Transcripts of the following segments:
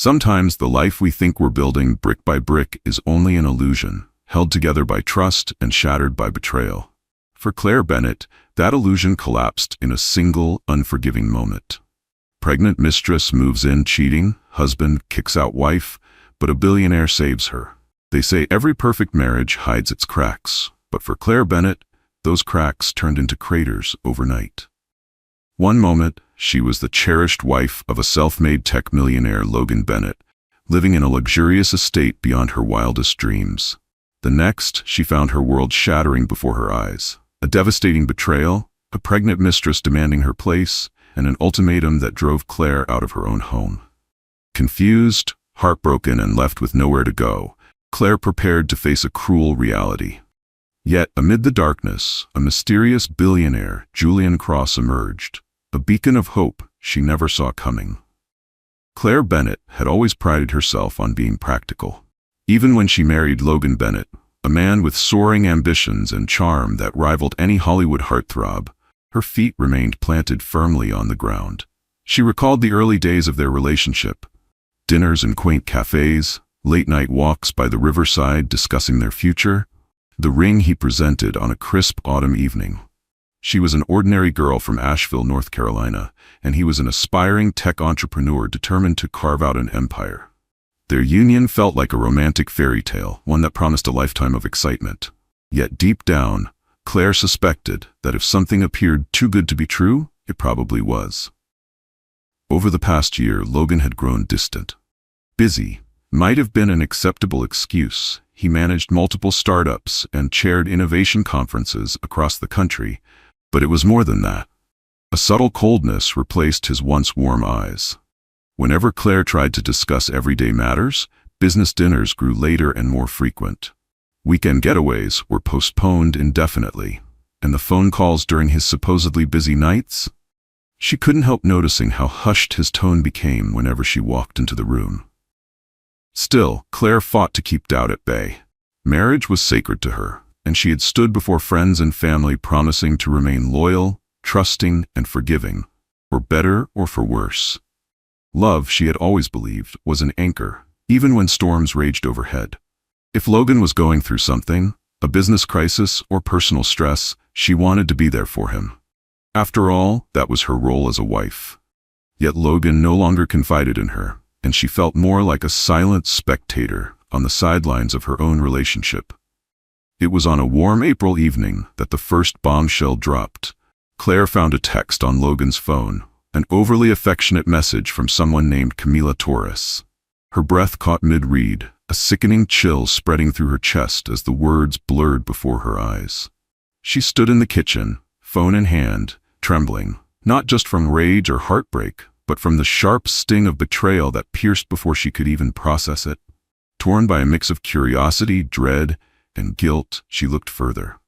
Sometimes the life we think we're building brick by brick is only an illusion, held together by trust and shattered by betrayal. For Claire Bennett, that illusion collapsed in a single, unforgiving moment. Pregnant mistress moves in cheating, husband kicks out wife, but a billionaire saves her. They say every perfect marriage hides its cracks, but for Claire Bennett, those cracks turned into craters overnight. One moment, she was the cherished wife of a self-made tech millionaire, Logan Bennett, living in a luxurious estate beyond her wildest dreams. The next, she found her world shattering before her eyes. A devastating betrayal, a pregnant mistress demanding her place, and an ultimatum that drove Claire out of her own home. Confused, heartbroken, and left with nowhere to go, Claire prepared to face a cruel reality. Yet, amid the darkness, a mysterious billionaire, Julian Cross, emerged, a beacon of hope she never saw coming. Claire Bennett had always prided herself on being practical. Even when she married Logan Bennett, a man with soaring ambitions and charm that rivaled any Hollywood heartthrob, her feet remained planted firmly on the ground. She recalled the early days of their relationship, dinners in quaint cafes, late-night walks by the riverside discussing their future, the ring he presented on a crisp autumn evening. She was an ordinary girl from Asheville, North Carolina, and he was an aspiring tech entrepreneur determined to carve out an empire. Their union felt like a romantic fairy tale, one that promised a lifetime of excitement. Yet deep down, Claire suspected that if something appeared too good to be true, it probably was. Over the past year, Logan had grown distant. Busy might have been an acceptable excuse. He managed multiple startups and chaired innovation conferences across the country, but it was more than that. A subtle coldness replaced his once warm eyes. Whenever Claire tried to discuss everyday matters, business dinners grew later and more frequent. Weekend getaways were postponed indefinitely, and the phone calls during his supposedly busy nights? She couldn't help noticing how hushed his tone became whenever she walked into the room. Still, Claire fought to keep doubt at bay. Marriage was sacred to her, and she had stood before friends and family promising to remain loyal, trusting, and forgiving, for better or for worse. Love, she had always believed, was an anchor, even when storms raged overhead. If Logan was going through something, a business crisis or personal stress, she wanted to be there for him. After all, that was her role as a wife. Yet Logan no longer confided in her, and she felt more like a silent spectator on the sidelines of her own relationship. It was on a warm April evening that the first bombshell dropped. Claire found a text on Logan's phone, an overly affectionate message from someone named Camila Torres. Her breath caught mid-read, a sickening chill spreading through her chest as the words blurred before her eyes. She stood in the kitchen, phone in hand, trembling, not just from rage or heartbreak, but from the sharp sting of betrayal that pierced before she could even process it. Torn by a mix of curiosity, dread, and guilt, she looked further.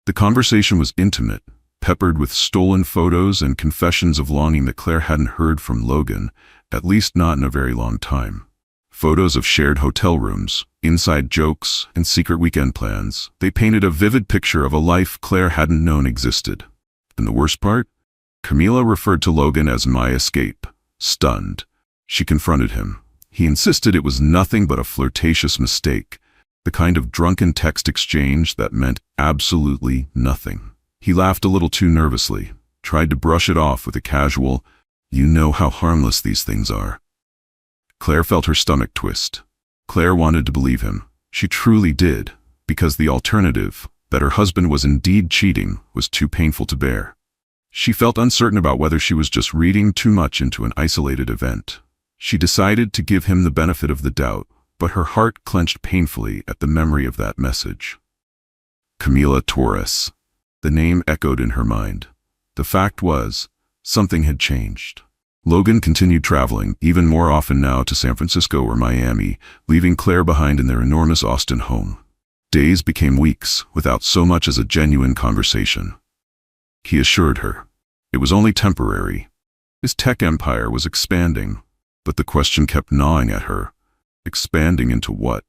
The conversation was intimate, peppered with stolen photos and confessions of longing that Claire hadn't heard from Logan, at least not in a very long time. Photos of shared hotel rooms, inside jokes, and secret weekend plans. They painted a vivid picture of a life Claire hadn't known existed. And the worst part? Camila referred to Logan as my escape. Stunned, she confronted him. He insisted it was nothing but a flirtatious mistake, the kind of drunken text exchange that meant absolutely nothing. He laughed a little too nervously, tried to brush it off with a casual, "You know how harmless these things are." Claire felt her stomach twist. Claire wanted to believe him. She truly did, because the alternative, that her husband was indeed cheating, was too painful to bear. She felt uncertain about whether she was just reading too much into an isolated event. She decided to give him the benefit of the doubt, but her heart clenched painfully at the memory of that message. Camila Torres. The name echoed in her mind. The fact was, something had changed. Logan continued traveling, even more often now to San Francisco or Miami, leaving Claire behind in their enormous Austin home. Days became weeks, without so much as a genuine conversation. He assured her it was only temporary. His tech empire was expanding, but the question kept gnawing at her. Expanding into what?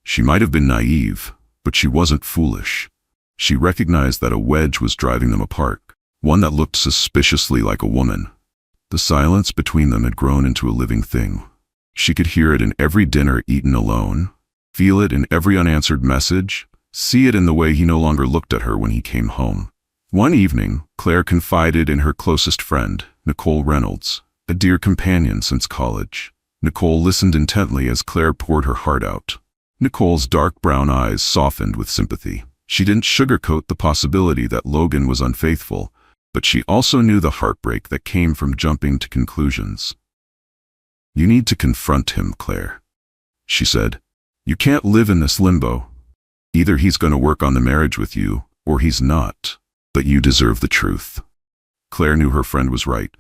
She might have been naive, but she wasn't foolish. She recognized that a wedge was driving them apart, one that looked suspiciously like a woman. The silence between them had grown into a living thing. She could hear it in every dinner eaten alone, feel it in every unanswered message, see it in the way he no longer looked at her when he came home. One evening, Claire confided in her closest friend, Nicole Reynolds, a dear companion since college. Nicole listened intently as Claire poured her heart out. Nicole's dark brown eyes softened with sympathy. She didn't sugarcoat the possibility that Logan was unfaithful, but she also knew the heartbreak that came from jumping to conclusions. "You need to confront him, Claire," she said. "You can't live in this limbo. Either he's going to work on the marriage with you, or he's not. But you deserve the truth." Claire knew her friend was right.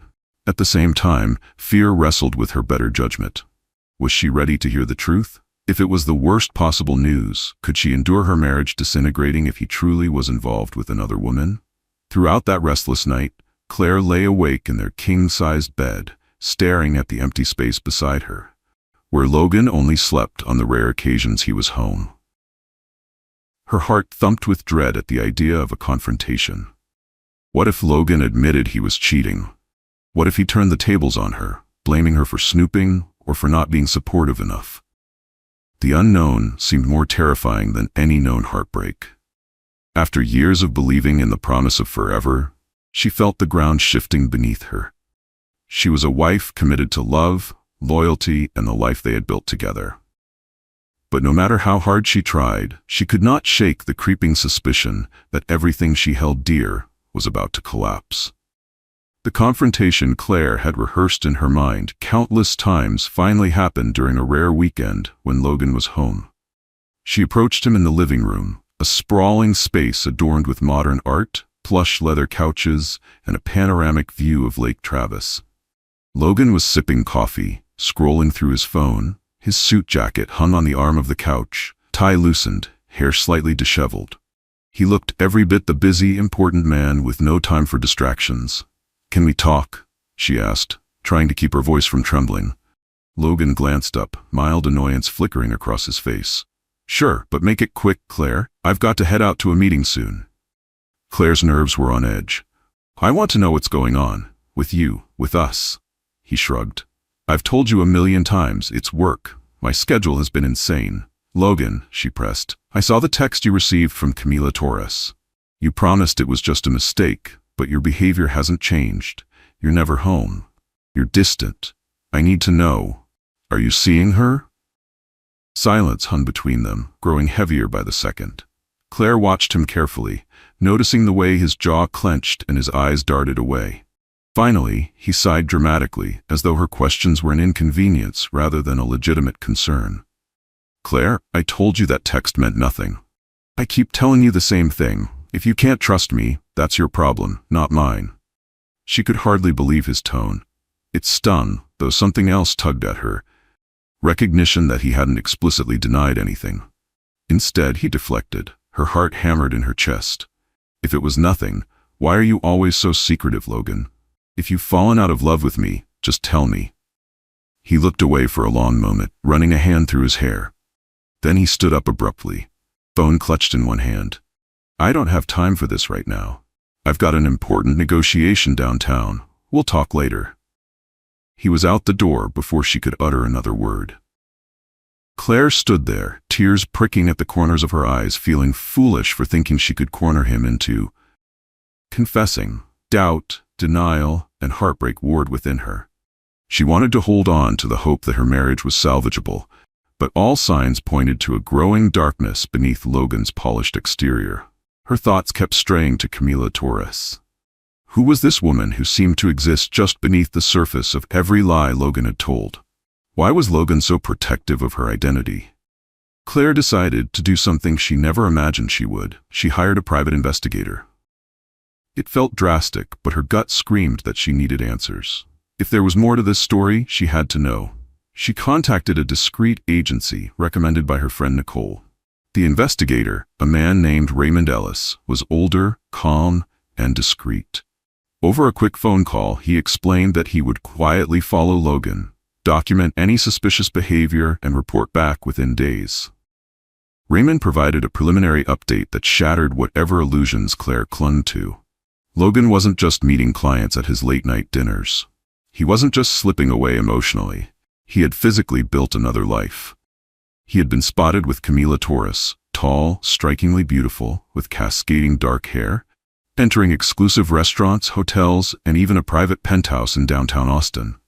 At the same time, fear wrestled with her better judgment. Was she ready to hear the truth? If it was the worst possible news, could she endure her marriage disintegrating if he truly was involved with another woman? Throughout that restless night, Claire lay awake in their king-sized bed, staring at the empty space beside her, where Logan only slept on the rare occasions he was home. Her heart thumped with dread at the idea of a confrontation. What if Logan admitted he was cheating? What if he turned the tables on her, blaming her for snooping or for not being supportive enough? The unknown seemed more terrifying than any known heartbreak. After years of believing in the promise of forever, she felt the ground shifting beneath her. She was a wife committed to love, loyalty, and the life they had built together. But no matter how hard she tried, she could not shake the creeping suspicion that everything she held dear was about to collapse. The confrontation Claire had rehearsed in her mind countless times finally happened during a rare weekend when Logan was home. She approached him in the living room, a sprawling space adorned with modern art, plush leather couches, and a panoramic view of Lake Travis. Logan was sipping coffee, scrolling through his phone. His suit jacket hung on the arm of the couch, tie loosened, hair slightly disheveled. He looked every bit the busy, important man with no time for distractions. "Can we talk?" she asked, trying to keep her voice from trembling. Logan glanced up, mild annoyance flickering across his face. "Sure, but make it quick, Claire. I've got to head out to a meeting soon." Claire's nerves were on edge. "I want to know what's going on. With you, with us." He shrugged. "I've told you a million times, it's work. My schedule has been insane." "Logan," she pressed, "I saw the text you received from Camila Torres. You promised it was just a mistake, but your behavior hasn't changed. You're never home. You're distant. I need to know. Are you seeing her?" Silence hung between them, growing heavier by the second. Claire watched him carefully, noticing the way his jaw clenched and his eyes darted away. Finally, he sighed dramatically, as though her questions were an inconvenience rather than a legitimate concern. "Claire, I told you that text meant nothing. I keep telling you the same thing. If you can't trust me, that's your problem, not mine." She could hardly believe his tone. It stung, though something else tugged at her. Recognition that he hadn't explicitly denied anything. Instead, he deflected, her heart hammered in her chest. "If it was nothing, why are you always so secretive, Logan? If you've fallen out of love with me, just tell me." He looked away for a long moment, running a hand through his hair. Then he stood up abruptly, phone clutched in one hand. "I don't have time for this right now. I've got an important negotiation downtown. We'll talk later." He was out the door before she could utter another word. Claire stood there, tears pricking at the corners of her eyes, feeling foolish for thinking she could corner him into confessing. Doubt, denial, and heartbreak warred within her. She wanted to hold on to the hope that her marriage was salvageable, but all signs pointed to a growing darkness beneath Logan's polished exterior. Her thoughts kept straying to Camila Torres. Who was this woman who seemed to exist just beneath the surface of every lie Logan had told? Why was Logan so protective of her identity? Claire decided to do something she never imagined she would. She hired a private investigator. It felt drastic, but her gut screamed that she needed answers. If there was more to this story, she had to know. She contacted a discreet agency recommended by her friend Nicole. The investigator, a man named Raymond Ellis, was older, calm, and discreet. Over a quick phone call, he explained that he would quietly follow Logan, document any suspicious behavior, and report back within days. Raymond provided a preliminary update that shattered whatever illusions Claire clung to. Logan wasn't just meeting clients at his late-night dinners. He wasn't just slipping away emotionally. He had physically built another life. He had been spotted with Camila Torres, tall, strikingly beautiful, with cascading dark hair, entering exclusive restaurants, hotels, and even a private penthouse in downtown Austin.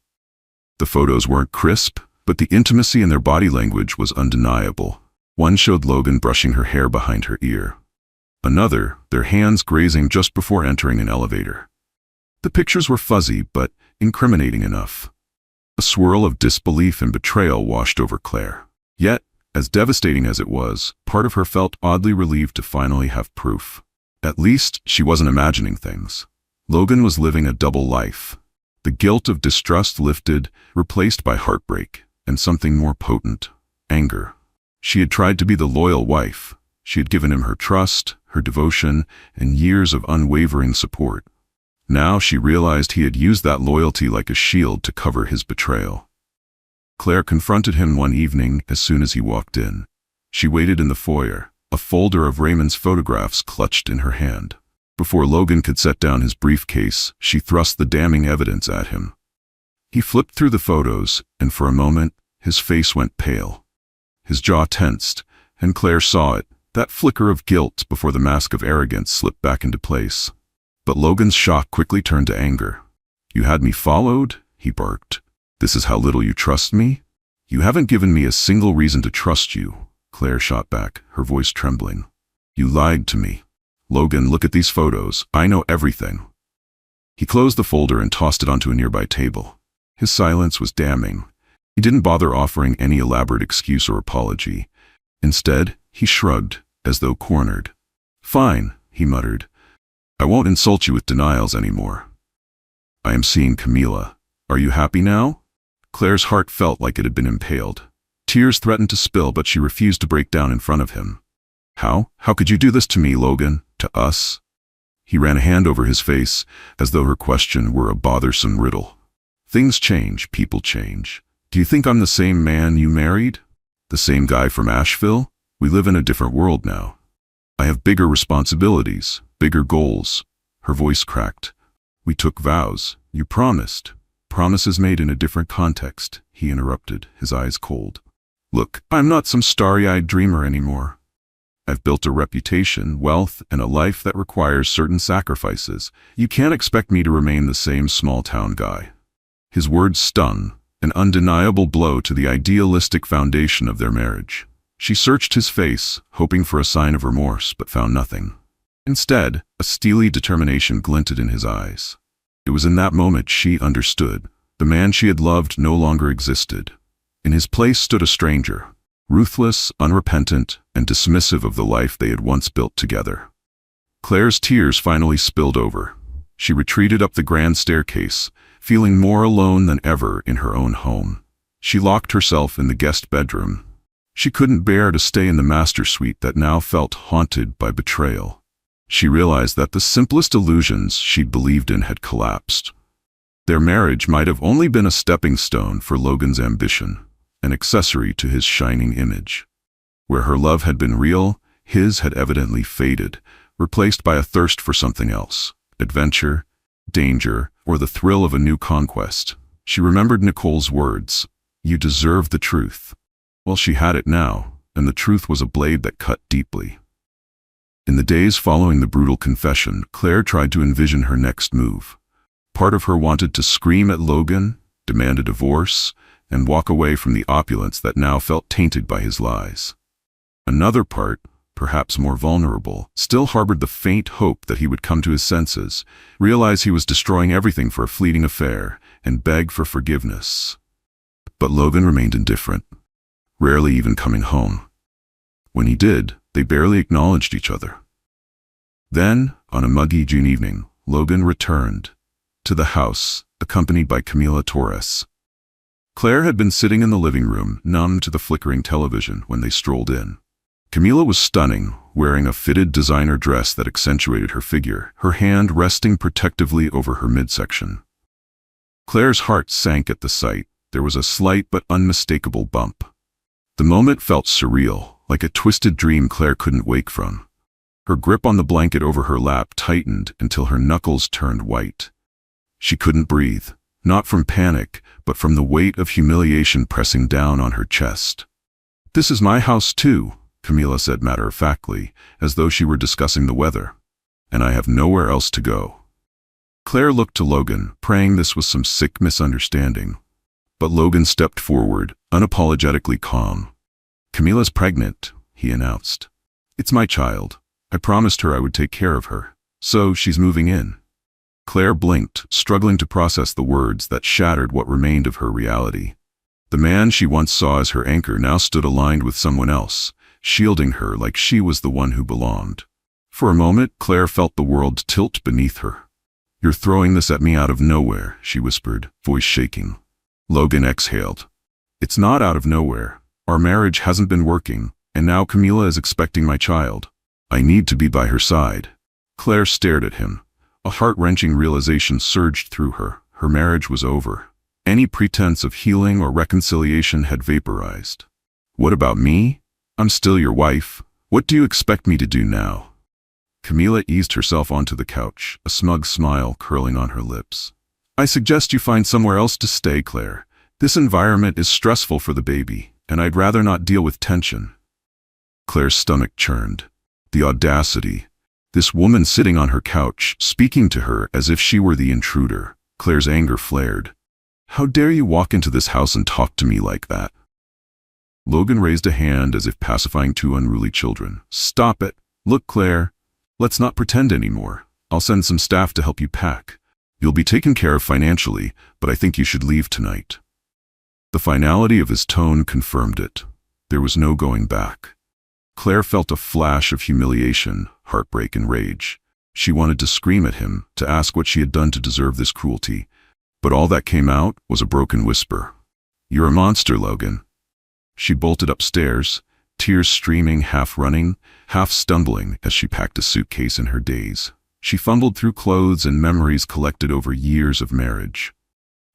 The photos weren't crisp, but the intimacy in their body language was undeniable. One showed Logan brushing her hair behind her ear. Another, their hands grazing just before entering an elevator. The pictures were fuzzy, but incriminating enough. A swirl of disbelief and betrayal washed over Claire. Yet, as devastating as it was, part of her felt oddly relieved to finally have proof. At least, she wasn't imagining things. Logan was living a double life. The guilt of distrust lifted, replaced by heartbreak, and something more potent, anger. She had tried to be the loyal wife. She had given him her trust, her devotion, and years of unwavering support. Now she realized he had used that loyalty like a shield to cover his betrayal. Claire confronted him one evening as soon as he walked in. She waited in the foyer, a folder of Raymond's photographs clutched in her hand. Before Logan could set down his briefcase, she thrust the damning evidence at him. He flipped through the photos, and for a moment, his face went pale. His jaw tensed, and Claire saw it, that flicker of guilt before the mask of arrogance slipped back into place. But Logan's shock quickly turned to anger. "You had me followed?" he barked. "This is how little you trust me?" "You haven't given me a single reason to trust you," Claire shot back, her voice trembling. "You lied to me. Logan, look at these photos. I know everything." He closed the folder and tossed it onto a nearby table. His silence was damning. He didn't bother offering any elaborate excuse or apology. Instead, he shrugged, as though cornered. "Fine," he muttered. "I won't insult you with denials anymore. I am seeing Camila. Are you happy now?" Claire's heart felt like it had been impaled. Tears threatened to spill, but she refused to break down in front of him. How could you do this to me, Logan? To us?" He ran a hand over his face, as though her question were a bothersome riddle. "Things change, people change. Do you think I'm the same man you married? The same guy from Asheville? We live in a different world now. I have bigger responsibilities, bigger goals." Her voice cracked. "We took vows. You promised. Promises made in a different context," he interrupted, his eyes cold. "Look, I'm not some starry-eyed dreamer anymore. I've built a reputation, wealth, and a life that requires certain sacrifices. You can't expect me to remain the same small-town guy." His words stung, an undeniable blow to the idealistic foundation of their marriage. She searched his face, hoping for a sign of remorse, but found nothing. Instead, a steely determination glinted in his eyes. It was in that moment she understood. The man she had loved no longer existed. In his place stood a stranger, ruthless, unrepentant, and dismissive of the life they had once built together. Claire's tears finally spilled over. She retreated up the grand staircase, feeling more alone than ever in her own home. She locked herself in the guest bedroom. She couldn't bear to stay in the master suite that now felt haunted by betrayal. She realized that the simplest illusions she'd believed in had collapsed. Their marriage might have only been a stepping stone for Logan's ambition, an accessory to his shining image. Where her love had been real, his had evidently faded, replaced by a thirst for something else: adventure, danger, or the thrill of a new conquest. She remembered Nicole's words, "You deserve the truth." Well, she had it now, and the truth was a blade that cut deeply. In the days following the brutal confession, Claire tried to envision her next move. Part of her wanted to scream at Logan, demand a divorce, and walk away from the opulence that now felt tainted by his lies. Another part, perhaps more vulnerable, still harbored the faint hope that he would come to his senses, realize he was destroying everything for a fleeting affair, and beg for forgiveness. But Logan remained indifferent, rarely even coming home. When he did, they barely acknowledged each other. Then, on a muggy June evening, Logan returned to the house, accompanied by Camila Torres. Claire had been sitting in the living room, numb to the flickering television, when they strolled in. Camila was stunning, wearing a fitted designer dress that accentuated her figure, her hand resting protectively over her midsection. Claire's heart sank at the sight. There was a slight but unmistakable bump. The moment felt surreal, like a twisted dream Claire couldn't wake from. Her grip on the blanket over her lap tightened until her knuckles turned white. She couldn't breathe, not from panic, but from the weight of humiliation pressing down on her chest. "This is my house too," Camila said matter-of-factly, as though she were discussing the weather. "And I have nowhere else to go." Claire looked to Logan, praying this was some sick misunderstanding. But Logan stepped forward, unapologetically calm. "Camila's pregnant," he announced. "It's my child. I promised her I would take care of her. So she's moving in." Claire blinked, struggling to process the words that shattered what remained of her reality. The man she once saw as her anchor now stood aligned with someone else, shielding her like she was the one who belonged. For a moment, Claire felt the world tilt beneath her. "You're throwing this at me out of nowhere," she whispered, voice shaking. Logan exhaled. "It's not out of nowhere. Our marriage hasn't been working, and now Camila is expecting my child. I need to be by her side." Claire stared at him. A heart-wrenching realization surged through her. Her marriage was over. Any pretense of healing or reconciliation had vaporized. "What about me? I'm still your wife. What do you expect me to do now?" Camila eased herself onto the couch, a smug smile curling on her lips. "I suggest you find somewhere else to stay, Claire. This environment is stressful for the baby, and I'd rather not deal with tension." Claire's stomach churned. The audacity. This woman sitting on her couch, speaking to her as if she were the intruder. Claire's anger flared. "How dare you walk into this house and talk to me like that?" Logan raised a hand as if pacifying two unruly children. "Stop it. Look, Claire, let's not pretend anymore. I'll send some staff to help you pack. You'll be taken care of financially, but I think you should leave tonight." The finality of his tone confirmed it. There was no going back. Claire felt a flash of humiliation, heartbreak, and rage. She wanted to scream at him, to ask what she had done to deserve this cruelty. But all that came out was a broken whisper. "You're a monster, Logan." She bolted upstairs, tears streaming, half running, half stumbling as she packed a suitcase in her daze. She fumbled through clothes and memories collected over years of marriage.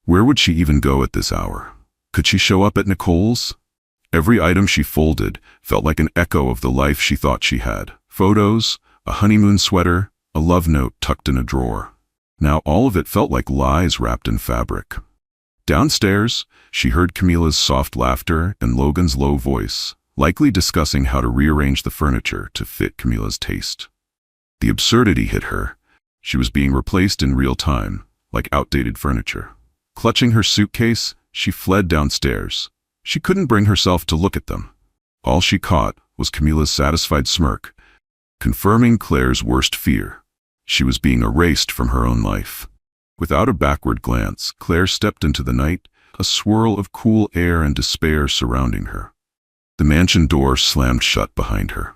Where would she even go at this hour? Could she show up at Nicole's? Every item she folded felt like an echo of the life she thought she had. Photos, a honeymoon sweater, a love note tucked in a drawer. Now all of it felt like lies wrapped in fabric. Downstairs, she heard Camila's soft laughter and Logan's low voice, likely discussing how to rearrange the furniture to fit Camila's taste. The absurdity hit her. She was being replaced in real time, like outdated furniture. Clutching her suitcase, she fled downstairs. She couldn't bring herself to look at them. All she caught was Camila's satisfied smirk, confirming Claire's worst fear. She was being erased from her own life. Without a backward glance, Claire stepped into the night, a swirl of cool air and despair surrounding her. The mansion door slammed shut behind her.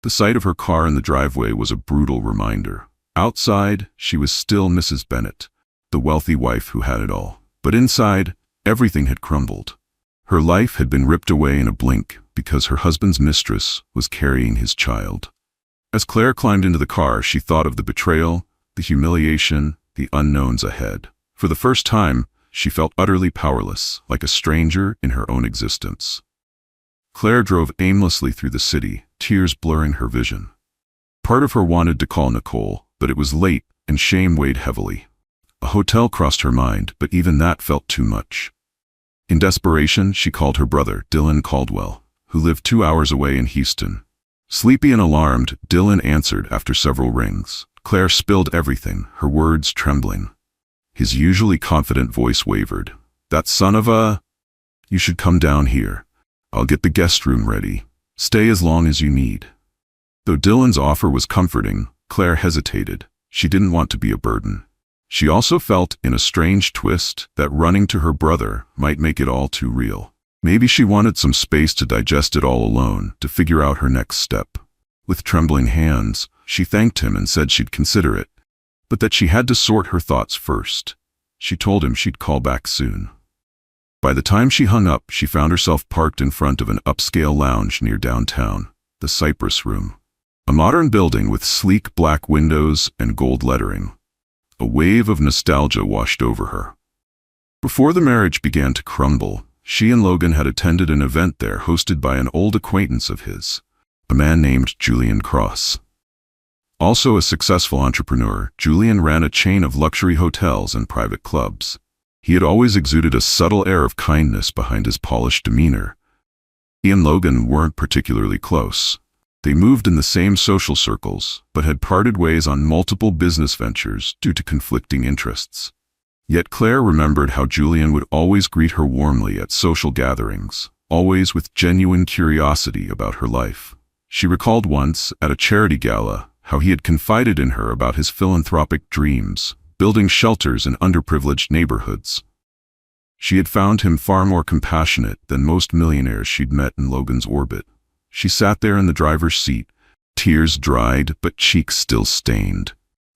The sight of her car in the driveway was a brutal reminder. Outside, she was still Mrs. Bennet, the wealthy wife who had it all. But inside, everything had crumbled. Her life had been ripped away in a blink because her husband's mistress was carrying his child. As Claire climbed into the car, she thought of the betrayal, the humiliation, the unknowns ahead. For the first time, she felt utterly powerless, like a stranger in her own existence. Claire drove aimlessly through the city, tears blurring her vision. Part of her wanted to call Nicole, but it was late and shame weighed heavily. A hotel crossed her mind, but even that felt too much. In desperation, she called her brother, Dylan Caldwell, who lived 2 hours away in Houston. Sleepy and alarmed, Dylan answered after several rings. Claire spilled everything, her words trembling. His usually confident voice wavered. "That son of a... You should come down here. I'll get the guest room ready. Stay as long as you need." Though Dylan's offer was comforting, Claire hesitated. She didn't want to be a burden. She also felt, in a strange twist, that running to her brother might make it all too real. Maybe she wanted some space to digest it all alone, to figure out her next step. With trembling hands, she thanked him and said she'd consider it, but that she had to sort her thoughts first. She told him she'd call back soon. By the time she hung up, she found herself parked in front of an upscale lounge near downtown, the Cypress Room. A modern building with sleek black windows and gold lettering. A wave of nostalgia washed over her. Before the marriage began to crumble, she and Logan had attended an event there hosted by an old acquaintance of his, a man named Julian Cross. Also a successful entrepreneur, Julian ran a chain of luxury hotels and private clubs. He had always exuded a subtle air of kindness behind his polished demeanor. He and Logan weren't particularly close. They moved in the same social circles, but had parted ways on multiple business ventures due to conflicting interests. Yet Claire remembered how Julian would always greet her warmly at social gatherings, always with genuine curiosity about her life. She recalled once, at a charity gala, how he had confided in her about his philanthropic dreams, building shelters in underprivileged neighborhoods. She had found him far more compassionate than most millionaires she'd met in Logan's orbit. She sat there in the driver's seat, tears dried but cheeks still stained.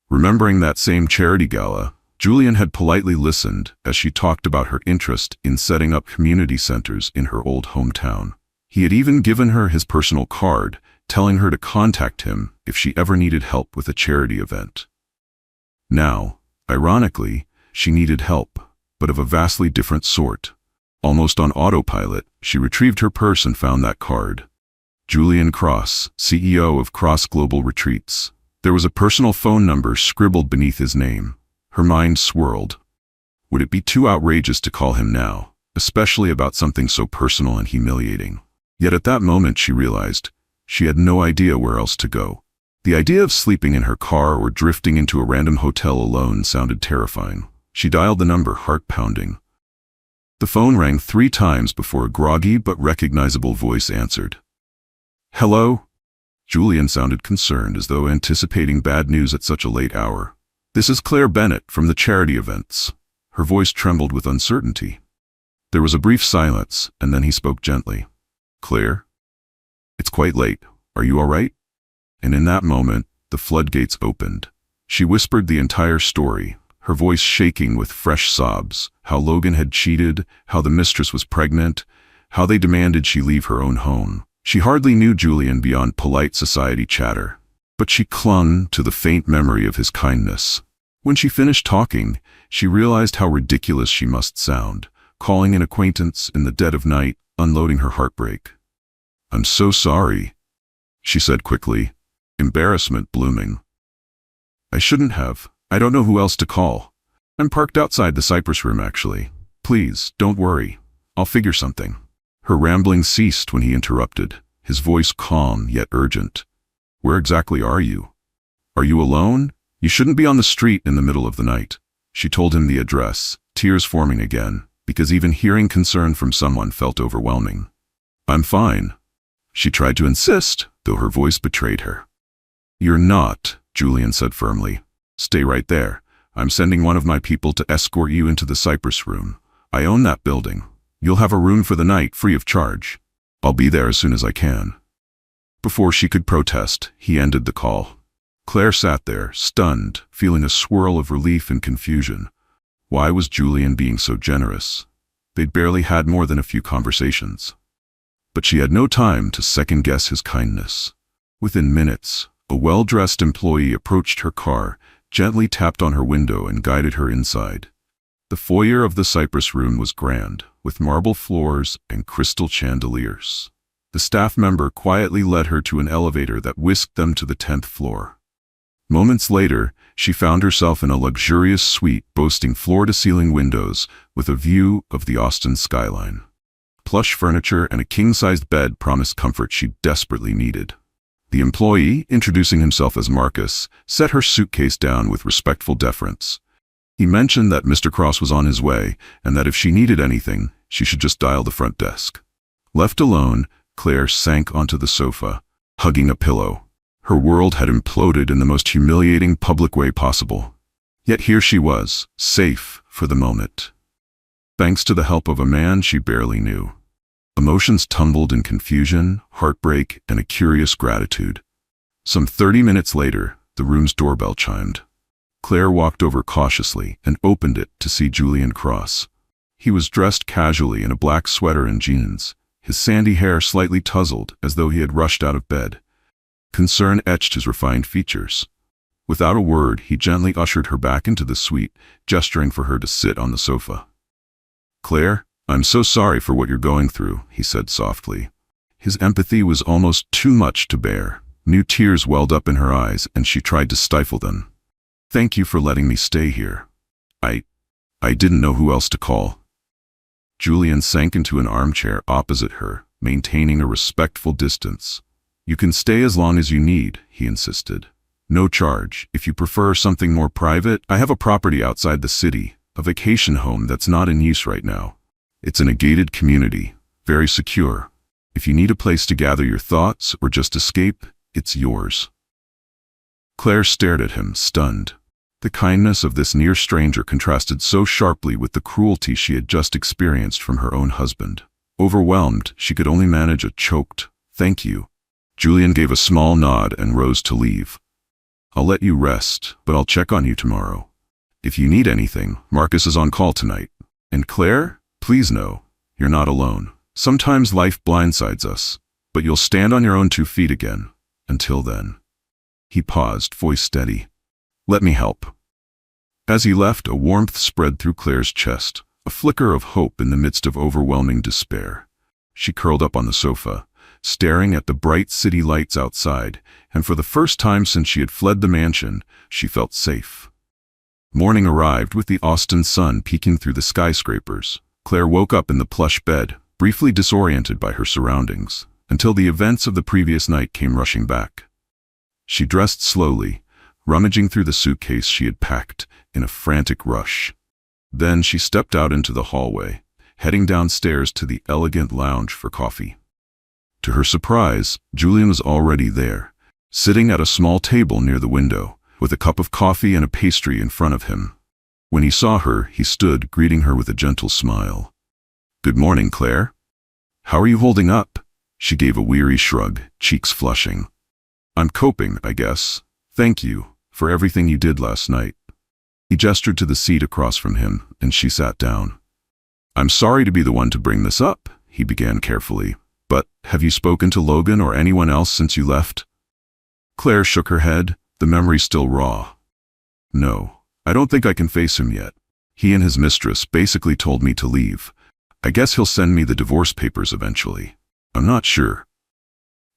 Remembering that same charity gala, Julian had politely listened as she talked about her interest in setting up community centers in her old hometown. He had even given her his personal card, telling her to contact him if she ever needed help with a charity event. Now, ironically, she needed help, but of a vastly different sort. Almost on autopilot, she retrieved her purse and found that card. Julian Cross, CEO of Cross Global Retreats. There was a personal phone number scribbled beneath his name. Her mind swirled. Would it be too outrageous to call him now, especially about something so personal and humiliating? Yet at that moment she realized she had no idea where else to go. The idea of sleeping in her car or drifting into a random hotel alone sounded terrifying. She dialed the number, heart pounding. The phone rang 3 times before a groggy but recognizable voice answered. "Hello?" Julian sounded concerned, as though anticipating bad news at such a late hour. "This is Claire Bennett from the charity events." Her voice trembled with uncertainty. There was a brief silence, and then he spoke gently. "Claire? It's quite late. Are you all right?" And in that moment, the floodgates opened. She whispered the entire story, her voice shaking with fresh sobs, how Logan had cheated, how the mistress was pregnant, how they demanded she leave her own home. She hardly knew Julian beyond polite society chatter, but she clung to the faint memory of his kindness. When she finished talking, she realized how ridiculous she must sound, calling an acquaintance in the dead of night, unloading her heartbreak. "I'm so sorry," she said quickly, embarrassment blooming. "I shouldn't have. I don't know who else to call. I'm parked outside the Cypress room, actually. Please, don't worry. I'll figure something." Her rambling ceased when he interrupted, his voice calm yet urgent. "Where exactly are you? Are you alone? You shouldn't be on the street in the middle of the night." She told him the address, tears forming again, because even hearing concern from someone felt overwhelming. "I'm fine." She tried to insist, though her voice betrayed her. "You're not," Julian said firmly. "Stay right there. I'm sending one of my people to escort you into the Cypress room. I own that building. You'll have a room for the night, free of charge. I'll be there as soon as I can." Before she could protest, he ended the call. Claire sat there, stunned, feeling a swirl of relief and confusion. Why was Julian being so generous? They'd barely had more than a few conversations. But she had no time to second-guess his kindness. Within minutes, a well-dressed employee approached her car, gently tapped on her window and guided her inside. The foyer of the Cypress room was grand, with marble floors and crystal chandeliers. The staff member quietly led her to an elevator that whisked them to the 10th floor. Moments later, she found herself in a luxurious suite boasting floor-to-ceiling windows with a view of the Austin skyline. Plush furniture and a king-sized bed promised comfort she desperately needed. The employee, introducing himself as Marcus, set her suitcase down with respectful deference. He mentioned that Mr. Cross was on his way and that if she needed anything, she should just dial the front desk. Left alone, Claire sank onto the sofa, hugging a pillow. Her world had imploded in the most humiliating public way possible. Yet here she was, safe for the moment. Thanks to the help of a man she barely knew. Emotions tumbled in confusion, heartbreak, and a curious gratitude. Some 30 minutes later, the room's doorbell chimed. Claire walked over cautiously and opened it to see Julian Cross. He was dressed casually in a black sweater and jeans, his sandy hair slightly tousled as though he had rushed out of bed. Concern etched his refined features. Without a word, he gently ushered her back into the suite, gesturing for her to sit on the sofa. "Claire, I'm so sorry for what you're going through," he said softly. His empathy was almost too much to bear. New tears welled up in her eyes, and she tried to stifle them. "Thank you for letting me stay here. I didn't know who else to call. Julian sank into an armchair opposite her, maintaining a respectful distance. You can stay as long as you need, he insisted. No charge. If you prefer something more private, I have a property outside the city, a vacation home that's not in use right now. It's in a gated community, very secure. If you need a place to gather your thoughts or just escape, it's yours. Claire stared at him, stunned. The kindness of this near stranger contrasted so sharply with the cruelty she had just experienced from her own husband. Overwhelmed, she could only manage a choked, "Thank you." Julian gave a small nod and rose to leave. "I'll let you rest, but I'll check on you tomorrow. If you need anything, Marcus is on call tonight. And Claire, please know, you're not alone. Sometimes life blindsides us, but you'll stand on your own 2 feet again. Until then." He paused, voice steady. "Let me help." As he left, a warmth spread through Claire's chest, a flicker of hope in the midst of overwhelming despair. She curled up on the sofa, staring at the bright city lights outside, and for the first time since she had fled the mansion, she felt safe. Morning arrived with the Austin sun peeking through the skyscrapers. Claire woke up in the plush bed, briefly disoriented by her surroundings, until the events of the previous night came rushing back. She dressed slowly, rummaging through the suitcase she had packed in a frantic rush. Then she stepped out into the hallway, heading downstairs to the elegant lounge for coffee. To her surprise, Julian was already there, sitting at a small table near the window, with a cup of coffee and a pastry in front of him. When he saw her, he stood, greeting her with a gentle smile. "Good morning, Claire. How are you holding up?" She gave a weary shrug, cheeks flushing. "I'm coping, I guess. Thank you for everything you did last night." He gestured to the seat across from him, and she sat down. "I'm sorry to be the one to bring this up," he began carefully, "but have you spoken to Logan or anyone else since you left?" Claire shook her head, the memory still raw. "No, I don't think I can face him yet. He and his mistress basically told me to leave. I guess he'll send me the divorce papers eventually. I'm not sure."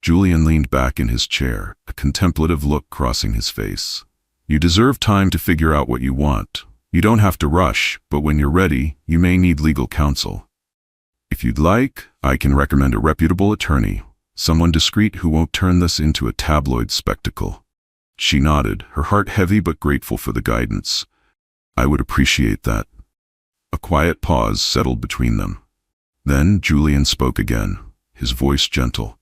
Julian leaned back in his chair, a contemplative look crossing his face. "You deserve time to figure out what you want. You don't have to rush, but when you're ready, you may need legal counsel. If you'd like, I can recommend a reputable attorney, someone discreet who won't turn this into a tabloid spectacle." She nodded, her heart heavy but grateful for the guidance. "I would appreciate that." A quiet pause settled between them. Then Julian spoke again, his voice gentle.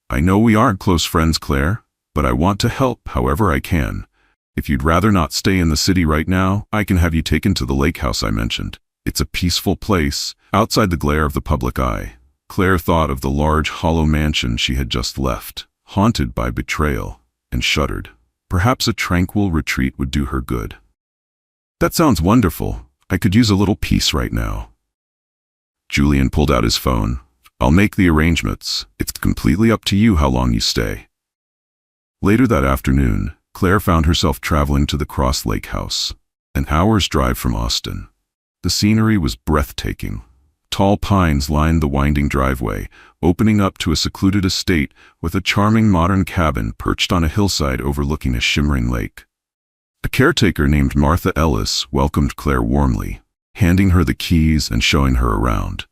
"I know we aren't close friends, Claire, but I want to help however I can. If you'd rather not stay in the city right now, I can have you taken to the lake house I mentioned. It's a peaceful place, outside the glare of the public eye." Claire thought of the large, hollow mansion she had just left, haunted by betrayal, and shuddered. Perhaps a tranquil retreat would do her good. "That sounds wonderful. I could use a little peace right now." Julian pulled out his phone. "I'll make the arrangements. It's completely up to you how long you stay." Later that afternoon, Claire found herself traveling to the Cross Lake House, an hour's drive from Austin. The scenery was breathtaking. Tall pines lined the winding driveway, opening up to a secluded estate with a charming modern cabin perched on a hillside overlooking a shimmering lake. A caretaker named Martha Ellis welcomed Claire warmly, handing her the keys and showing her around.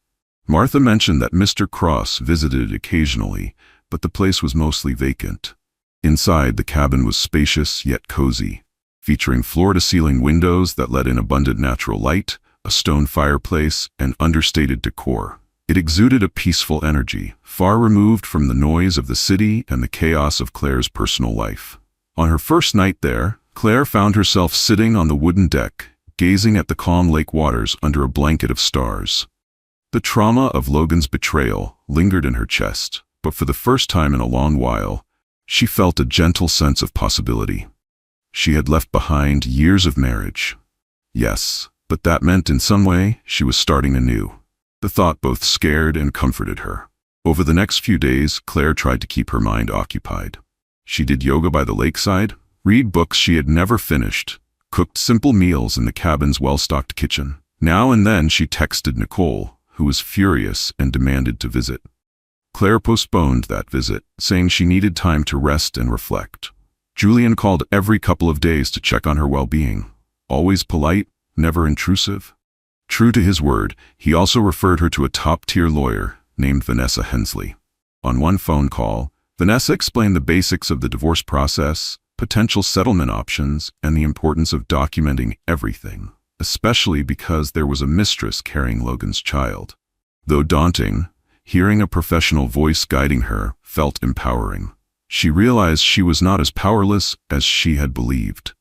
Martha mentioned that Mr. Cross visited occasionally, but the place was mostly vacant. Inside, the cabin was spacious yet cozy, featuring floor-to-ceiling windows that let in abundant natural light, a stone fireplace, and understated decor. It exuded a peaceful energy, far removed from the noise of the city and the chaos of Claire's personal life. On her first night there, Claire found herself sitting on the wooden deck, gazing at the calm lake waters under a blanket of stars. The trauma of Logan's betrayal lingered in her chest, but for the first time in a long while, she felt a gentle sense of possibility. She had left behind years of marriage. Yes, but that meant in some way she was starting anew. The thought both scared and comforted her. Over the next few days, Claire tried to keep her mind occupied. She did yoga by the lakeside, read books she had never finished, cooked simple meals in the cabin's well-stocked kitchen. Now and then she texted Nicole, who was furious and demanded to visit. Claire postponed that visit, saying she needed time to rest and reflect. Julian called every couple of days to check on her well-being. Always polite, never intrusive. True to his word, he also referred her to a top-tier lawyer named Vanessa Hensley. On one phone call, Vanessa explained the basics of the divorce process, potential settlement options, and the importance of documenting everything, especially because there was a mistress carrying Logan's child. Though daunting, hearing a professional voice guiding her felt empowering. She realized she was not as powerless as she had believed.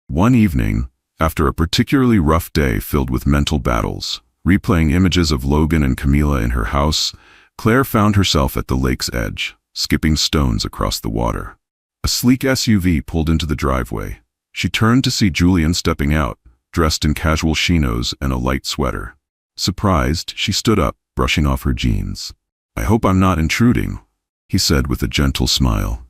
One evening, after a particularly rough day filled with mental battles, replaying images of Logan and Camila in her house, Claire found herself at the lake's edge, skipping stones across the water. A sleek SUV pulled into the driveway. She turned to see Julian stepping out, dressed in casual chinos and a light sweater. Surprised, she stood up, brushing off her jeans. "I hope I'm not intruding," he said with a gentle smile.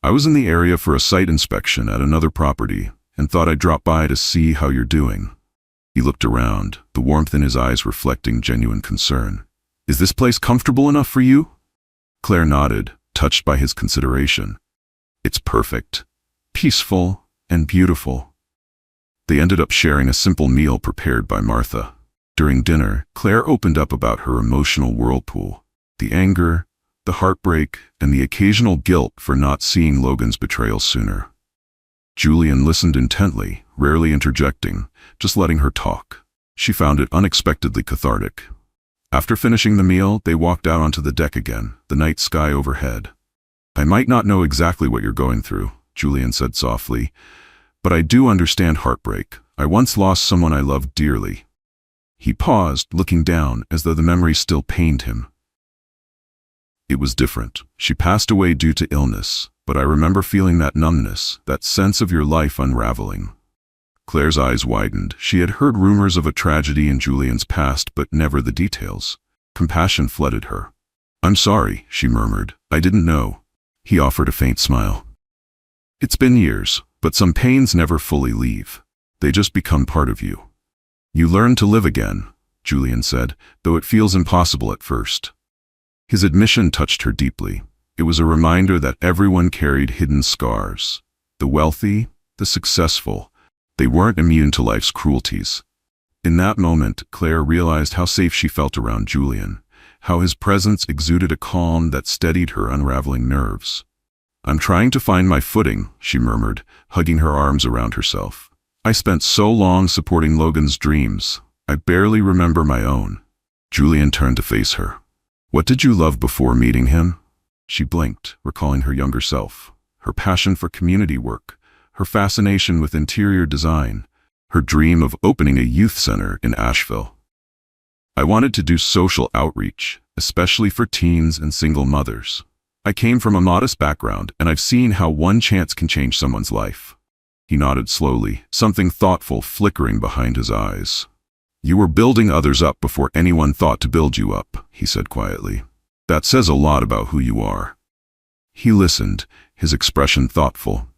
"I was in the area for a site inspection at another property and thought I'd drop by to see how you're doing." He looked around, the warmth in his eyes reflecting genuine concern. "Is this place comfortable enough for you?" Claire nodded, touched by his consideration. "It's perfect, peaceful, and beautiful." They ended up sharing a simple meal prepared by Martha. During dinner, Claire opened up about her emotional whirlpool, the anger, the heartbreak, and the occasional guilt for not seeing Logan's betrayal sooner. Julian listened intently, rarely interjecting, just letting her talk. She found it unexpectedly cathartic. After finishing the meal, they walked out onto the deck again, the night sky overhead. "I might not know exactly what you're going through," Julian said softly, "but I do understand heartbreak. I once lost someone I loved dearly." He paused, looking down, as though the memory still pained him. "It was different. She passed away due to illness, but I remember feeling that numbness, that sense of your life unraveling." Claire's eyes widened. She had heard rumors of a tragedy in Julian's past, but never the details. Compassion flooded her. "I'm sorry," she murmured. "I didn't know." He offered a faint smile. "It's been years, but some pains never fully leave. They just become part of you. You learn to live again," Julian said, "though it feels impossible at first." His admission touched her deeply. It was a reminder that everyone carried hidden scars. The wealthy, the successful, they weren't immune to life's cruelties. In that moment, Claire realized how safe she felt around Julian, how his presence exuded a calm that steadied her unraveling nerves. "I'm trying to find my footing," she murmured, hugging her arms around herself. "I spent so long supporting Logan's dreams. I barely remember my own." Julian turned to face her. "What did you love before meeting him?" She blinked, recalling her younger self, her passion for community work, her fascination with interior design, her dream of opening a youth center in Asheville. "I wanted to do social outreach, especially for teens and single mothers. I came from a modest background, and I've seen how one chance can change someone's life." He nodded slowly, something thoughtful flickering behind his eyes. "You were building others up before anyone thought to build you up," he said quietly. "That says a lot about who you are." He listened, his expression thoughtful.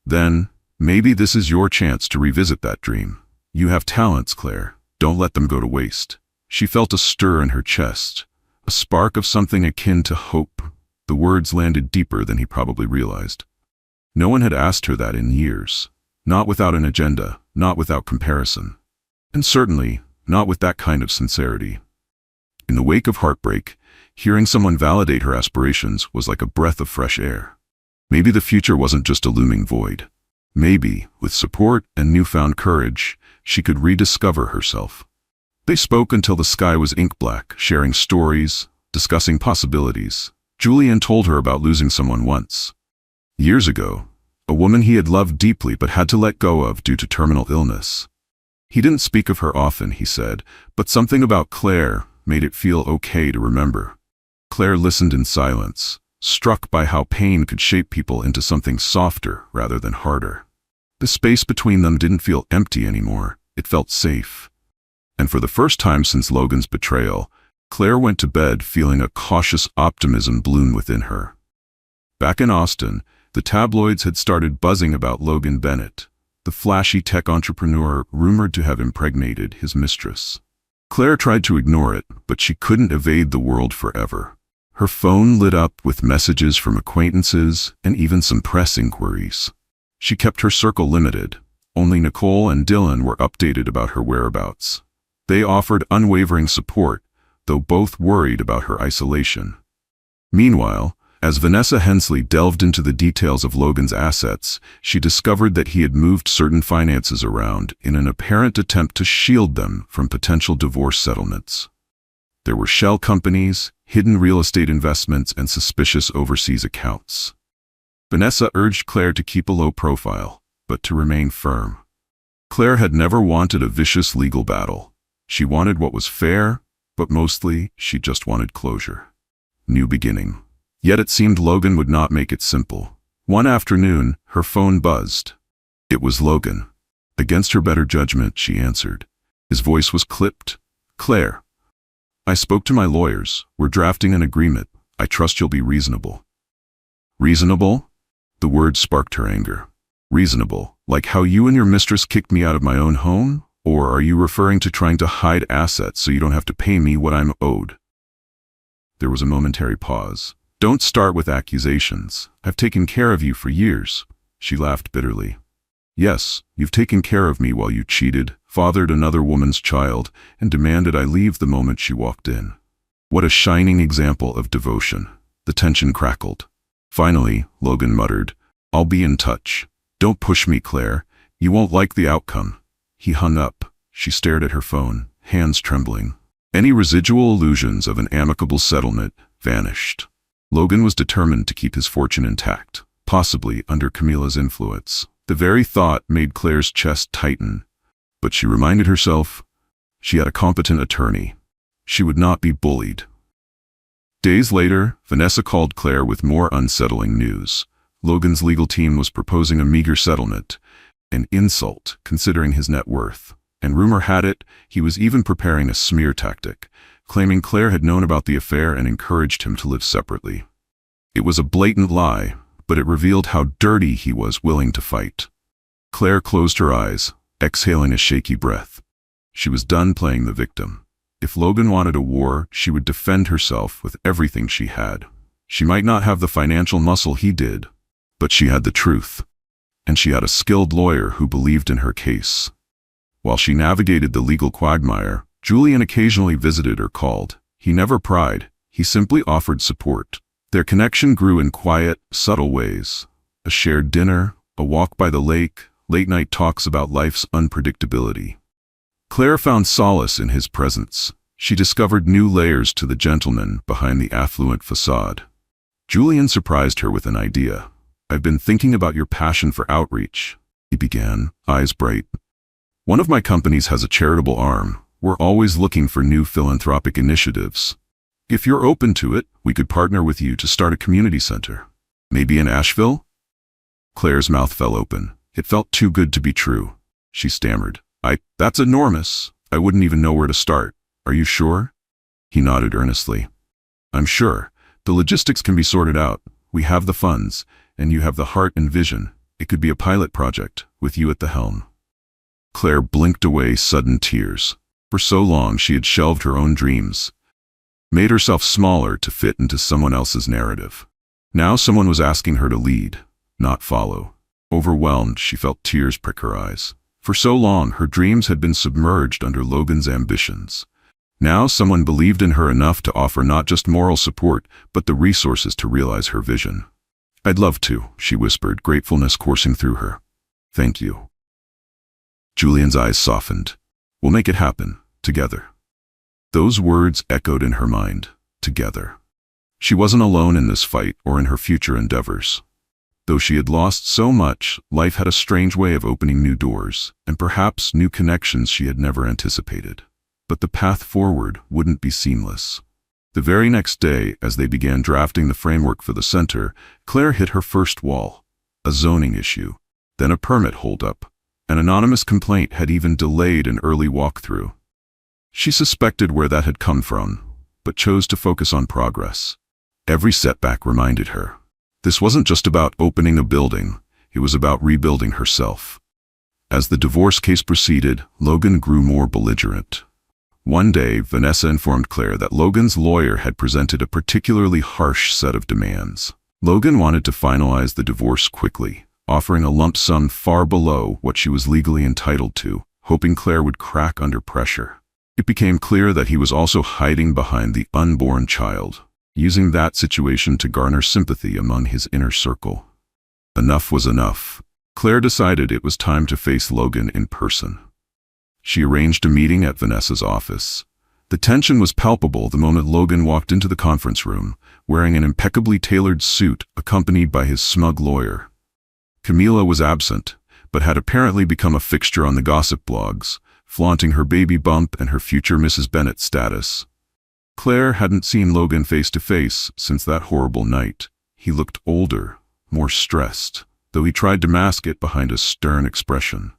"Then, maybe this is your chance to revisit that dream. You have talents, Claire. Don't let them go to waste." She felt a stir in her chest, a spark of something akin to hope. The words landed deeper than he probably realized. No one had asked her that in years. Not without an agenda, not without comparison. And certainly, not with that kind of sincerity. In the wake of heartbreak, hearing someone validate her aspirations was like a breath of fresh air. Maybe the future wasn't just a looming void. Maybe, with support and newfound courage, she could rediscover herself. They spoke until the sky was ink black, sharing stories, discussing possibilities. Julian told her about losing someone once. Years ago, a woman he had loved deeply but had to let go of due to terminal illness. He didn't speak of her often, he said, but something about Claire made it feel okay to remember. Claire listened in silence, struck by how pain could shape people into something softer rather than harder. The space between them didn't feel empty anymore, it felt safe. And for the first time since Logan's betrayal, Claire went to bed feeling a cautious optimism bloom within her. Back in Austin, the tabloids had started buzzing about Logan Bennett, the flashy tech entrepreneur rumored to have impregnated his mistress. Claire tried to ignore it, but she couldn't evade the world forever. Her phone lit up with messages from acquaintances and even some press inquiries. She kept her circle limited. Only Nicole and Dylan were updated about her whereabouts. They offered unwavering support, though both worried about her isolation. Meanwhile, as Vanessa Hensley delved into the details of Logan's assets, she discovered that he had moved certain finances around in an apparent attempt to shield them from potential divorce settlements. There were shell companies, hidden real estate investments, and suspicious overseas accounts. Vanessa urged Claire to keep a low profile, but to remain firm. Claire had never wanted a vicious legal battle. She wanted what was fair, but mostly she just wanted closure. New beginning. Yet it seemed Logan would not make it simple. One afternoon, her phone buzzed. It was Logan. Against her better judgment, she answered. His voice was clipped. "Claire, I spoke to my lawyers. We're drafting an agreement. I trust you'll be reasonable." Reasonable? The word sparked her anger. Reasonable, like how you and your mistress kicked me out of my own home? Or are you referring to trying to hide assets so you don't have to pay me what I'm owed? There was a momentary pause. "Don't start with accusations. I've taken care of you for years." She laughed bitterly. "Yes, you've taken care of me while you cheated, fathered another woman's child, and demanded I leave the moment she walked in." What a shining example of devotion. The tension crackled. Finally, Logan muttered, "I'll be in touch. Don't push me, Claire. You won't like the outcome." He hung up. She stared at her phone, hands trembling. Any residual illusions of an amicable settlement vanished. Logan was determined to keep his fortune intact, possibly under Camila's influence. The very thought made Claire's chest tighten, but she reminded herself she had a competent attorney. She would not be bullied. Days later, Vanessa called Claire with more unsettling news. Logan's legal team was proposing a meager settlement, an insult considering his net worth. And rumor had it, he was even preparing a smear tactic, claiming Claire had known about the affair and encouraged him to live separately. It was a blatant lie, but it revealed how dirty he was willing to fight. Claire closed her eyes, exhaling a shaky breath. She was done playing the victim. If Logan wanted a war, she would defend herself with everything she had. She might not have the financial muscle he did, but she had the truth. And she had a skilled lawyer who believed in her case. While she navigated the legal quagmire, Julian occasionally visited or called. He never pried, he simply offered support. Their connection grew in quiet, subtle ways. A shared dinner, a walk by the lake, late-night talks about life's unpredictability. Claire found solace in his presence. She discovered new layers to the gentleman behind the affluent facade. Julian surprised her with an idea. "I've been thinking about your passion for outreach," he began, eyes bright. "One of my companies has a charitable arm. We're always looking for new philanthropic initiatives. If you're open to it, we could partner with you to start a community center. Maybe in Asheville?" Claire's mouth fell open. It felt too good to be true. She stammered, That's enormous. I wouldn't even know where to start. Are you sure?" He nodded earnestly. "I'm sure. The logistics can be sorted out. We have the funds, and you have the heart and vision. It could be a pilot project, with you at the helm." Claire blinked away sudden tears. For so long she had shelved her own dreams, made herself smaller to fit into someone else's narrative. Now someone was asking her to lead, not follow. Overwhelmed, she felt tears prick her eyes. For so long, her dreams had been submerged under Logan's ambitions. Now someone believed in her enough to offer not just moral support, but the resources to realize her vision. "I'd love to," she whispered, gratefulness coursing through her. "Thank you." Julian's eyes softened. "We'll make it happen, together." Those words echoed in her mind, together. She wasn't alone in this fight or in her future endeavors. Though she had lost so much, life had a strange way of opening new doors, and perhaps new connections she had never anticipated. But the path forward wouldn't be seamless. The very next day, as they began drafting the framework for the center, Claire hit her first wall. A zoning issue, then a permit holdup. An anonymous complaint had even delayed an early walkthrough. She suspected where that had come from, but chose to focus on progress. Every setback reminded her. This wasn't just about opening a building, it was about rebuilding herself. As the divorce case proceeded, Logan grew more belligerent. One day, Vanessa informed Claire that Logan's lawyer had presented a particularly harsh set of demands. Logan wanted to finalize the divorce quickly, offering a lump sum far below what she was legally entitled to, hoping Claire would crack under pressure. It became clear that he was also hiding behind the unborn child, using that situation to garner sympathy among his inner circle. Enough was enough. Claire decided it was time to face Logan in person. She arranged a meeting at Vanessa's office. The tension was palpable the moment Logan walked into the conference room, wearing an impeccably tailored suit accompanied by his smug lawyer. Camila was absent, but had apparently become a fixture on the gossip blogs, flaunting her baby bump and her future Mrs. Bennet status. Claire hadn't seen Logan face to face since that horrible night. He looked older, more stressed, though he tried to mask it behind a stern expression.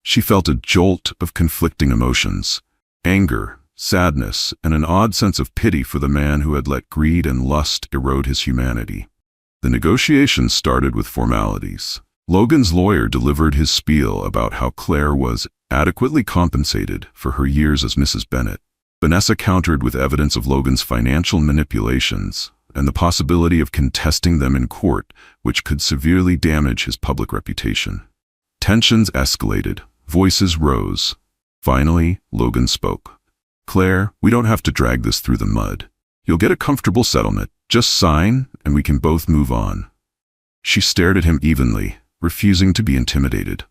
She felt a jolt of conflicting emotions: anger, sadness, and an odd sense of pity for the man who had let greed and lust erode his humanity. The negotiations started with formalities. Logan's lawyer delivered his spiel about how Claire was adequately compensated for her years as Mrs. Bennet. Vanessa countered with evidence of Logan's financial manipulations and the possibility of contesting them in court, which could severely damage his public reputation. Tensions escalated. Voices rose. Finally, Logan spoke. "Claire, we don't have to drag this through the mud. You'll get a comfortable settlement. Just sign, and we can both move on." She stared at him evenly, refusing to be intimidated.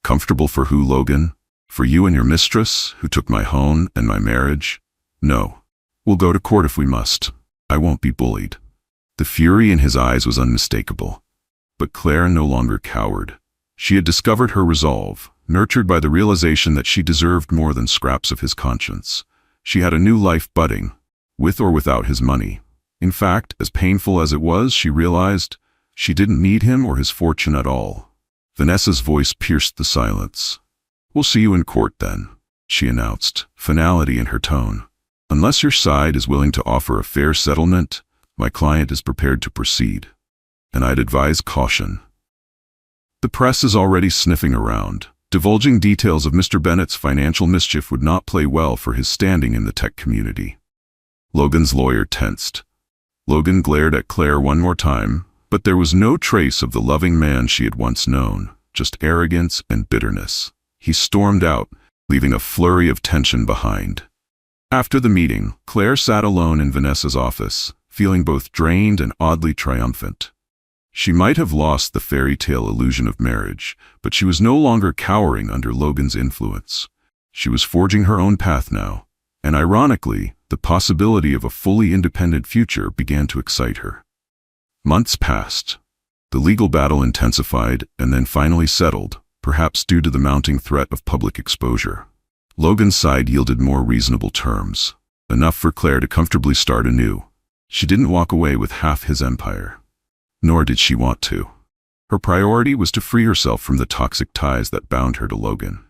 "Comfortable for who, Logan? For you and your mistress, who took my home and my marriage? No. We'll go to court if we must. I won't be bullied." The fury in his eyes was unmistakable. But Claire no longer cowered. She had discovered her resolve, nurtured by the realization that she deserved more than scraps of his conscience. She had a new life budding, with or without his money. In fact, as painful as it was, she realized she didn't need him or his fortune at all. Vanessa's voice pierced the silence. "We'll see you in court then," she announced, finality in her tone. "Unless your side is willing to offer a fair settlement, my client is prepared to proceed. And I'd advise caution. The press is already sniffing around. Divulging details of Mr. Bennet's financial mischief would not play well for his standing in the tech community." Logan's lawyer tensed. Logan glared at Claire one more time, but there was no trace of the loving man she had once known, just arrogance and bitterness. He stormed out, leaving a flurry of tension behind. After the meeting, Claire sat alone in Vanessa's office, feeling both drained and oddly triumphant. She might have lost the fairy tale illusion of marriage, but she was no longer cowering under Logan's influence. She was forging her own path now, and ironically, the possibility of a fully independent future began to excite her. Months passed. The legal battle intensified and then finally settled, perhaps due to the mounting threat of public exposure. Logan's side yielded more reasonable terms, enough for Claire to comfortably start anew. She didn't walk away with half his empire. Nor did she want to. Her priority was to free herself from the toxic ties that bound her to Logan.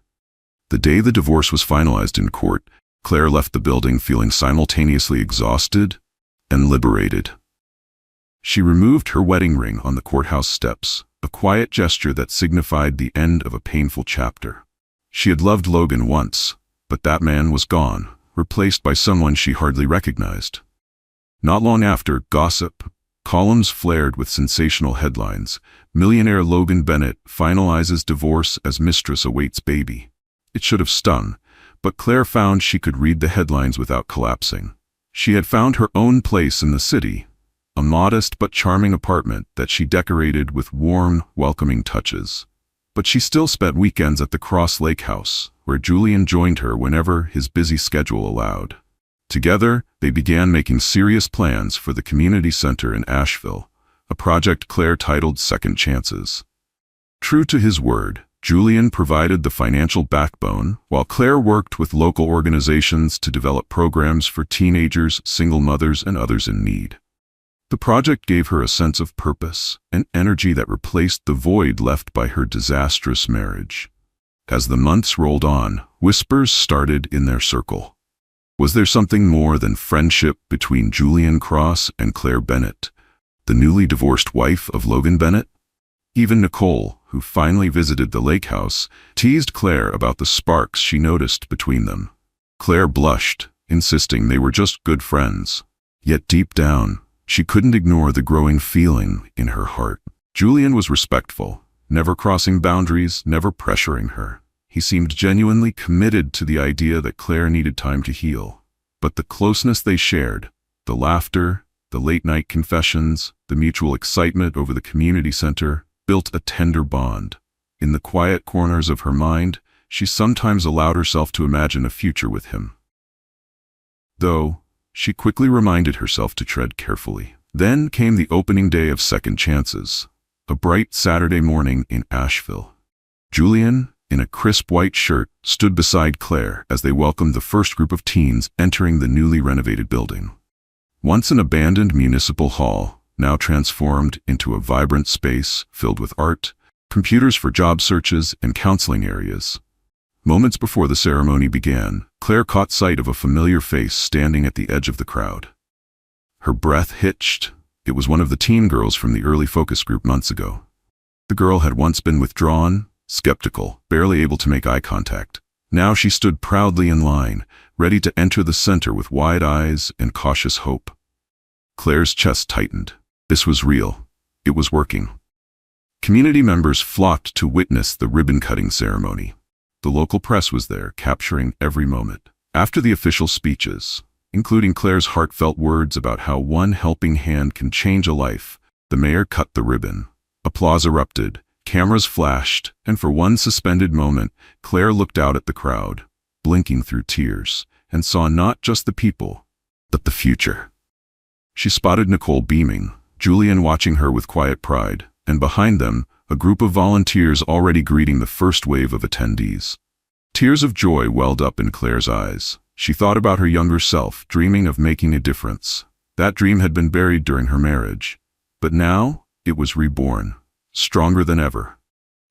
The day the divorce was finalized in court, Claire left the building feeling simultaneously exhausted and liberated. She removed her wedding ring on the courthouse steps, a quiet gesture that signified the end of a painful chapter. She had loved Logan once, but that man was gone, replaced by someone she hardly recognized. Not long after, gossip columns flared with sensational headlines. "Millionaire Logan Bennet finalizes divorce as mistress awaits baby." It should have stung, but Claire found she could read the headlines without collapsing. She had found her own place in the city, a modest but charming apartment that she decorated with warm, welcoming touches. But she still spent weekends at the Cross Lake House, where Julian joined her whenever his busy schedule allowed. Together, they began making serious plans for the community center in Asheville, a project Claire titled Second Chances. True to his word, Julian provided the financial backbone, while Claire worked with local organizations to develop programs for teenagers, single mothers, and others in need. The project gave her a sense of purpose and energy that replaced the void left by her disastrous marriage. As the months rolled on, whispers started in their circle. Was there something more than friendship between Julian Cross and Claire Bennet, the newly divorced wife of Logan Bennet? Even Nicole, who finally visited the lake house, teased Claire about the sparks she noticed between them. Claire blushed, insisting they were just good friends. Yet deep down, she couldn't ignore the growing feeling in her heart. Julian was respectful, never crossing boundaries, never pressuring her. He seemed genuinely committed to the idea that Claire needed time to heal. But the closeness they shared, the laughter, the late-night confessions, the mutual excitement over the community center, built a tender bond. In the quiet corners of her mind, she sometimes allowed herself to imagine a future with him. Though, she quickly reminded herself to tread carefully. Then came the opening day of Second Chances, a bright Saturday morning in Asheville. Julian, in a crisp white shirt, stood beside Claire as they welcomed the first group of teens entering the newly renovated building. Once an abandoned municipal hall, now transformed into a vibrant space filled with art, computers for job searches, and counseling areas. Moments before the ceremony began, Claire caught sight of a familiar face standing at the edge of the crowd. Her breath hitched. It was one of the teen girls from the early focus group months ago. The girl had once been withdrawn, skeptical, barely able to make eye contact. Now she stood proudly in line, ready to enter the center with wide eyes and cautious hope. Claire's chest tightened. This was real. It was working. Community members flocked to witness the ribbon-cutting ceremony. The local press was there, capturing every moment. After the official speeches, including Claire's heartfelt words about how one helping hand can change a life, the mayor cut the ribbon. Applause erupted, cameras flashed, and for one suspended moment, Claire looked out at the crowd, blinking through tears, and saw not just the people, but the future. She spotted Nicole beaming, Julian watching her with quiet pride, and behind them, a group of volunteers already greeting the first wave of attendees. Tears of joy welled up in Claire's eyes. She thought about her younger self, dreaming of making a difference. That dream had been buried during her marriage. But now, it was reborn, stronger than ever.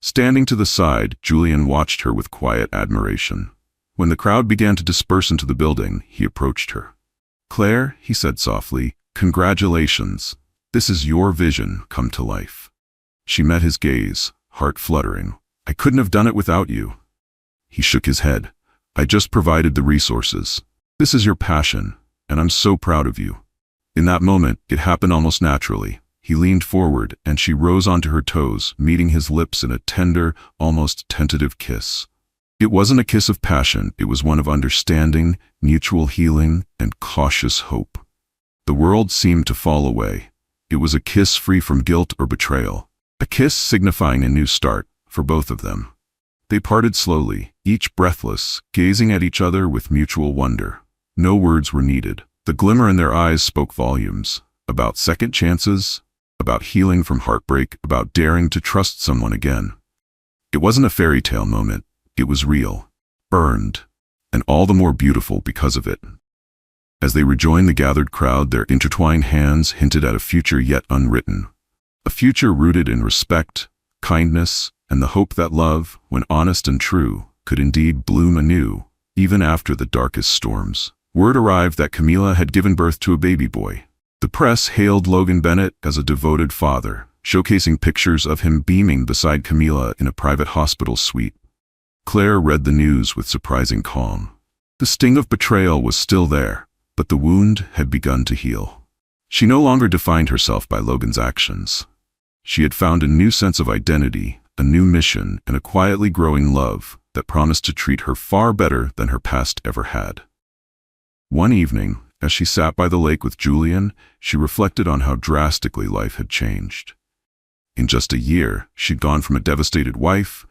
Standing to the side, Julian watched her with quiet admiration. When the crowd began to disperse into the building, he approached her. "Claire," he said softly, "congratulations. This is your vision come to life." She met his gaze, heart fluttering. "I couldn't have done it without you." He shook his head. "I just provided the resources. This is your passion, and I'm so proud of you." In that moment, it happened almost naturally. He leaned forward, and she rose onto her toes, meeting his lips in a tender, almost tentative kiss. It wasn't a kiss of passion, it was one of understanding, mutual healing, and cautious hope. The world seemed to fall away. It was a kiss free from guilt or betrayal. A kiss signifying a new start for both of them. They parted slowly, each breathless, gazing at each other with mutual wonder. No words were needed. The glimmer in their eyes spoke volumes. About second chances, about healing from heartbreak, about daring to trust someone again. It wasn't a fairy tale moment. It was real, earned, and all the more beautiful because of it. As they rejoined the gathered crowd, their intertwined hands hinted at a future yet unwritten. A future rooted in respect, kindness, and the hope that love, when honest and true, could indeed bloom anew, even after the darkest storms. Word arrived that Camila had given birth to a baby boy. The press hailed Logan Bennett as a devoted father, showcasing pictures of him beaming beside Camila in a private hospital suite. Claire read the news with surprising calm. The sting of betrayal was still there, but the wound had begun to heal. She no longer defined herself by Logan's actions. She had found a new sense of identity, a new mission, and a quietly growing love that promised to treat her far better than her past ever had. One evening, as she sat by the lake with Julian, she reflected on how drastically life had changed. In just a year, she'd gone from a devastated wife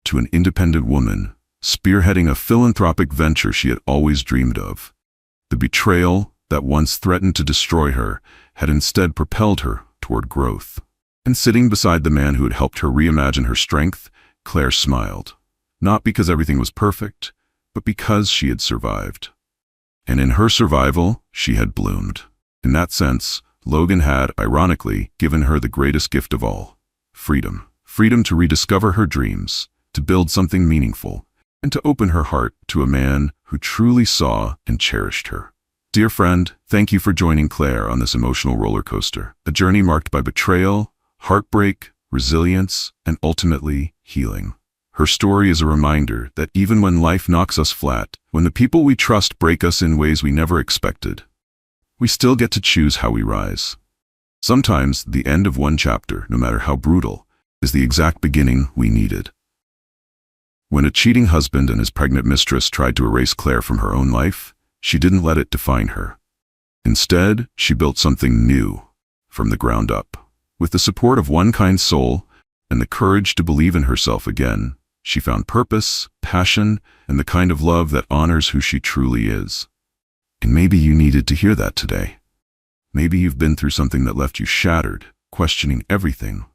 to an independent woman, spearheading a philanthropic venture she had always dreamed of. The betrayal that once threatened to destroy her had instead propelled her toward growth. And sitting beside the man who had helped her reimagine her strength, Claire smiled. Not because everything was perfect, but because she had survived. And in her survival, she had bloomed. In that sense, Logan had, ironically, given her the greatest gift of all: freedom. Freedom to rediscover her dreams, to build something meaningful, and to open her heart to a man who truly saw and cherished her. Dear friend, thank you for joining Claire on this emotional roller coaster, a journey marked by betrayal, heartbreak, resilience, and ultimately, healing. Her story is a reminder that even when life knocks us flat, when the people we trust break us in ways we never expected, we still get to choose how we rise. Sometimes, the end of one chapter, no matter how brutal, is the exact beginning we needed. When a cheating husband and his pregnant mistress tried to erase Claire from her own life, she didn't let it define her. Instead, she built something new, from the ground up. With the support of one kind soul and the courage to believe in herself again, she found purpose, passion, and the kind of love that honors who she truly is. And maybe you needed to hear that today. Maybe you've been through something that left you shattered, questioning everything.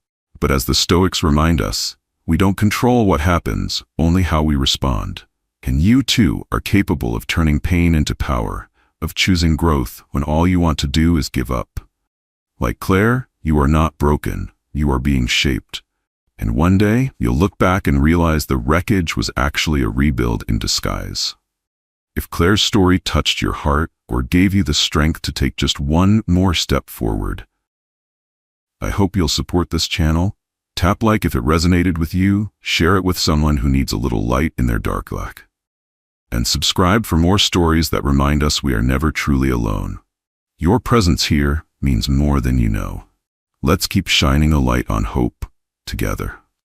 But as the Stoics remind us, we don't control what happens, only how we respond. And you too are capable of turning pain into power, of choosing growth when all you want to do is give up. Like Claire, you are not broken, you are being shaped. And one day, you'll look back and realize the wreckage was actually a rebuild in disguise. If Claire's story touched your heart or gave you the strength to take just one more step forward, I hope you'll support this channel. Tap like if it resonated with you, share it with someone who needs a little light in their dark luck. And subscribe for more stories that remind us we are never truly alone. Your presence here means more than you know. Let's keep shining a light on hope together.